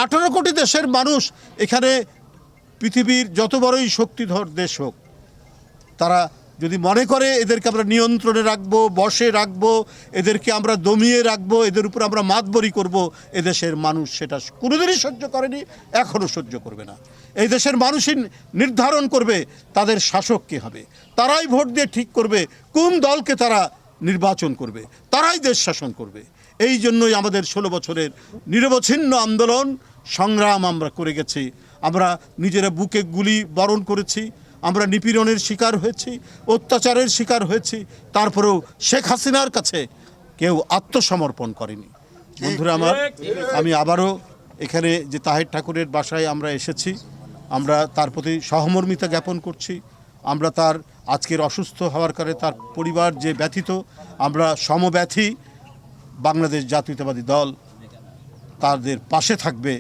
18 কোটি দেশের মানুষ এখানে, পৃথিবীর যত বড়ই শক্তিধর দেশ হোক, তারা যদি মনে করে এদেরকে আমরা নিয়ন্ত্রণে রাখবো, বশে রাখবো, এদেরকে আমরা দমিয়ে রাখবো, এদের উপর আমরা মাতবরি করব, এদেশের মানুষ সেটা কোনোদিনই সহ্য করেনি, এখনও সহ্য করবে না। এই দেশের মানুষই নির্ধারণ করবে তাদের শাসক কে হবে। তারাই ভোট দিয়ে ঠিক করবে কোন দলকে তারা নির্বাচন করবে, তারাই দেশ শাসন করবে। এই জন্যই আমাদের 16 বছরের নিরবচ্ছিন্ন আন্দোলন সংগ্রাম আমরা করে গেছি। আমরা নিজেরা বুকে গুলি বরণ করেছি, আমরা নিপীড়নের শিকার হয়েছি, অত্যাচারের শিকার হয়েছি, তারপরেও শেখ হাসিনার কাছে কেউ আত্মসমর্পণ করেনি। বন্ধুরা আমার, আমি আবারও এখানে যে তাহের ঠাকুরের বাসায় আমরা এসেছি, আমরা তার প্রতি সহমর্মিতা জ্ঞাপন করছি। আমরা তার আজকের অসুস্থ হওয়ার কারণে তার পরিবার যে ব্যথিত, আমরা সমব্যথী। বাংলাদেশ জাতীয়তাবাদী দল তাদের পাশে থাকবে